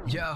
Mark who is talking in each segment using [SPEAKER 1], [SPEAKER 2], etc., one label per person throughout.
[SPEAKER 1] Yo,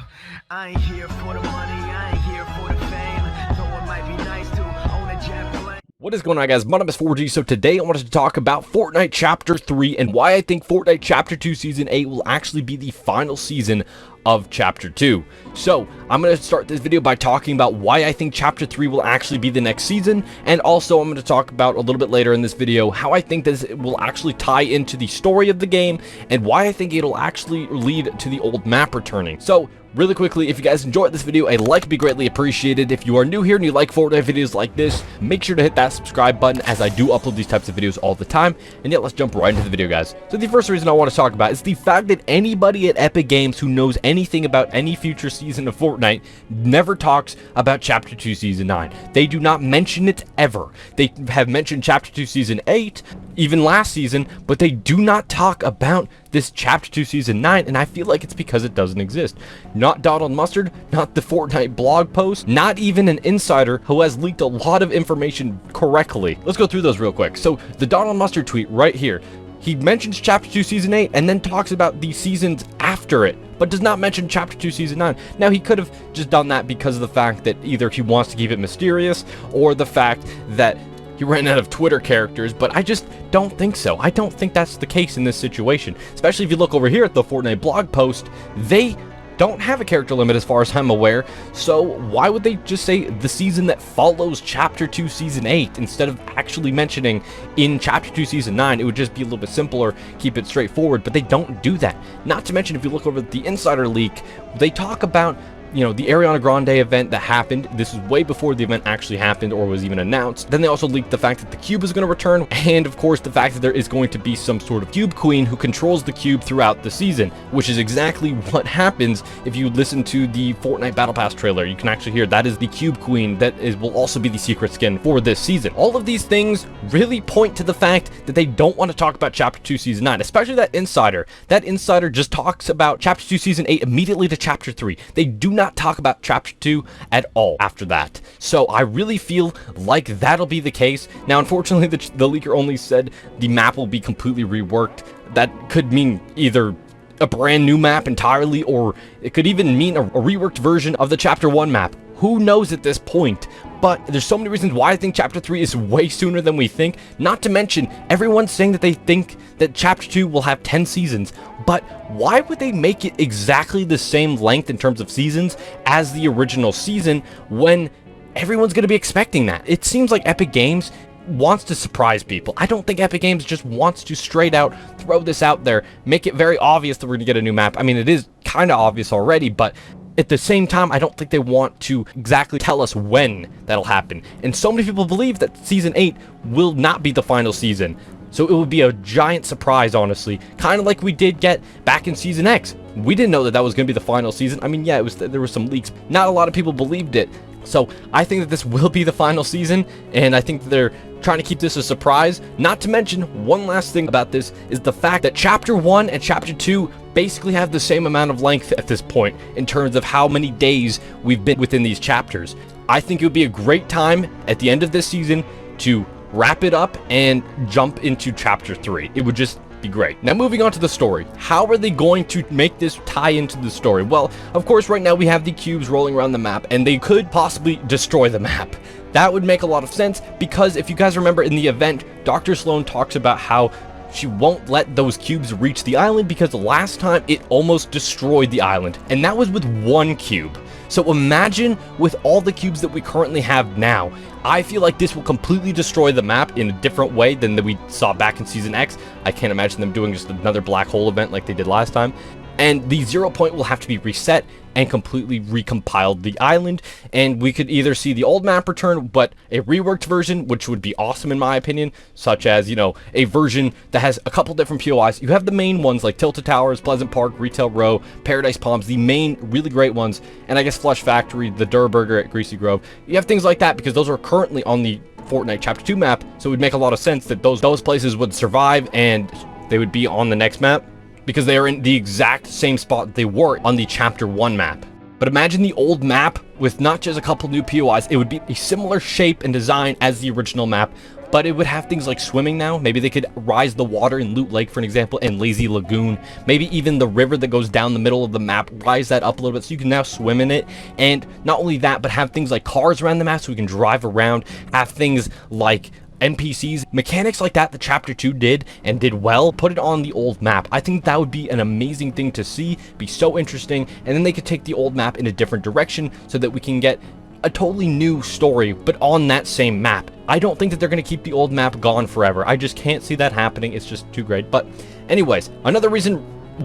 [SPEAKER 1] I ain't here for the money, I ain't here for the fame. Though it might be nice to own a jet plane.
[SPEAKER 2] What is going on, guys? My name is 4G. So today I wanted to talk about Fortnite Chapter 3 and why I think Fortnite Chapter 2 Season 8 will actually be the final season of Chapter 2. So I'm going to start this video by talking about why I think Chapter 3 will actually be the next season, and also I'm going to talk about a little bit later in this video how I think this will actually tie into the story of the game and why I think it'll actually lead to the old map returning. So really quickly, if you guys enjoyed this video, a like would be greatly appreciated. If you are new here and you like Fortnite videos like this, make sure to hit that subscribe button, as I do upload these types of videos all the time. And yeah, let's jump right into the video, guys. So the first reason I want to talk about is the fact that anybody at Epic Games who knows anything about any future season of Fortnite never talks about Chapter 2 Season 9. They do not mention it ever. They have mentioned Chapter 2 Season 8, even last season, but they do not talk about this Chapter 2 Season 9, and I feel like it's because it doesn't exist. Not Donald Mustard, not the Fortnite blog post, not even an insider who has leaked a lot of information correctly. Let's go through those real quick. So the Donald Mustard tweet right here, he mentions Chapter 2 Season 8 and then talks about the seasons after it, but does not mention Chapter 2 Season 9. Now, he could have just done that because of the fact that either he wants to keep it mysterious or the fact that he ran out of Twitter characters, but I just don't think so. I don't think that's the case in this situation, especially if you look over here at the Fortnite blog post. They don't have a character limit as far as I'm aware, so why would they just say the season that follows Chapter 2 Season 8 instead of actually mentioning in Chapter 2 Season 9? It would just be a little bit simpler, keep it straightforward, but they don't do that. Not to mention, if you look over at the insider leak, they talk about, you know, the Ariana Grande event that happened. This was way before the event actually happened or was even announced. Then they also leaked the fact that the cube is going to return, and of course the fact that there is going to be some sort of cube queen who controls the cube throughout the season, which is exactly what happens if you listen to the Fortnite Battle Pass trailer. You can actually hear that is the cube queen that will also be the secret skin for this season. All of these things really point to the fact that they don't want to talk about Chapter 2 Season 9, especially that insider. That insider just talks about Chapter 2 Season 8 immediately to Chapter 3. They do not talk about Chapter 2 at all after that. So I really feel like that'll be the case. Now, unfortunately, the leaker only said the map will be completely reworked. That could mean either a brand new map entirely, or it could even mean a reworked version of the Chapter 1 map. Who knows at this point? But there's so many reasons why I think Chapter 3 is way sooner than we think. Not to mention, everyone's saying that they think that Chapter 2 will have 10 seasons. But why would they make it exactly the same length in terms of seasons as the original season when everyone's going to be expecting that? It seems like Epic Games wants to surprise people. I don't think Epic Games just wants to straight out throw this out there, make it very obvious that we're going to get a new map. I mean, it is kind of obvious already, but at the same time, I don't think they want to exactly tell us when that'll happen. And so many people believe that Season 8 will not be the final season. So it would be a giant surprise, honestly. Kind of like we did get back in Season X. We didn't know that that was going to be the final season. I mean, yeah, there were some leaks. Not a lot of people believed it. So I think that this will be the final season, and I think they're trying to keep this a surprise. Not to mention, one last thing about this is the fact that Chapter 1 and Chapter 2 basically have the same amount of length at this point in terms of how many days we've been within these chapters. I think it would be a great time at the end of this season to wrap it up and jump into Chapter 3. It would just be great. Now, moving on to the story. How are they going to make this tie into the story? Well, of course, right now we have the cubes rolling around the map, and they could possibly destroy the map. That would make a lot of sense, because if you guys remember in the event, Dr. Sloan talks about how she won't let those cubes reach the island because last time it almost destroyed the island, and that was with one cube. So imagine with all the cubes that we currently have now. I feel like this will completely destroy the map in a different way than we saw back in Season X. I can't imagine them doing just another black hole event like they did last time. And the 0 point will have to be reset and completely recompiled the island, and we could either see the old map return, but a reworked version, which would be awesome in my opinion, such as, you know, a version that has a couple different POIs. You have the main ones like Tilted Towers, Pleasant Park, Retail Row, Paradise Palms, the main really great ones, and I guess Flush Factory, the Durr Burger at Greasy Grove. You have things like that because those are currently on the Fortnite Chapter 2 map, so it would make a lot of sense that those places would survive and they would be on the next map, because they are in the exact same spot they were on the Chapter 1 map. But imagine the old map with not just a couple new POIs. It would be a similar shape and design as the original map, but it would have things like swimming now. Maybe they could rise the water in Loot Lake, for an example, and Lazy Lagoon. Maybe even the river that goes down the middle of the map, rise that up a little bit so you can now swim in it. And not only that, but have things like cars around the map so we can drive around, have things like NPCs, mechanics like that Chapter 2 did and did well, put it on the old map. I think that would be an amazing thing to see, be so interesting, and then they could take the old map in a different direction so that we can get a totally new story, but on that same map. I don't think that they're going to keep the old map gone forever. I just can't see that happening. It's just too great. But anyways, another reason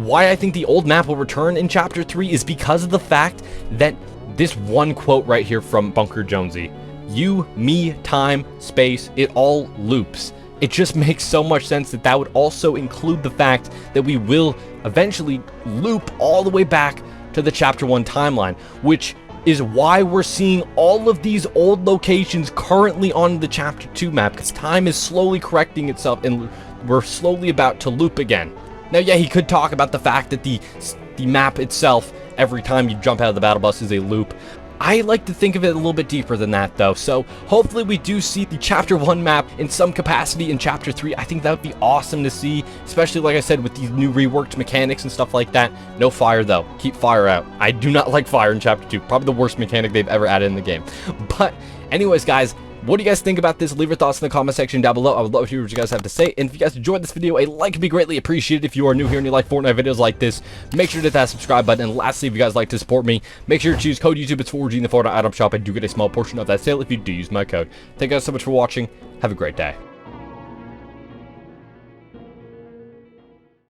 [SPEAKER 2] why I think the old map will return in Chapter 3 is because of the fact that this one quote right here from Bunker Jonesy: you, me, time, space, it all loops. It just makes so much sense that that would also include the fact that we will eventually loop all the way back to the Chapter 1 timeline, which is why we're seeing all of these old locations currently on the Chapter 2 map, because time is slowly correcting itself and we're slowly about to loop again. Now, yeah, he could talk about the fact that the map itself, every time you jump out of the battle bus, is a loop. I like to think of it a little bit deeper than that, though, so hopefully we do see the Chapter 1 map in some capacity in Chapter 3. I think that would be awesome to see, especially, like I said, with these new reworked mechanics and stuff like that. No fire, though. Keep fire out. I do not like fire in Chapter 2. Probably the worst mechanic they've ever added in the game. But anyways, guys, what do you guys think about this? Leave your thoughts in the comment section down below. I would love to hear what you guys have to say. And if you guys enjoyed this video, a like would be greatly appreciated. If you are new here and you like Fortnite videos like this, make sure to hit that subscribe button. And lastly, if you guys like to support me, make sure to choose code YouTube. It's 4G in the Fortnite item shop. I do get a small portion of that sale if you do use my code. Thank you guys so much for watching. Have a great day.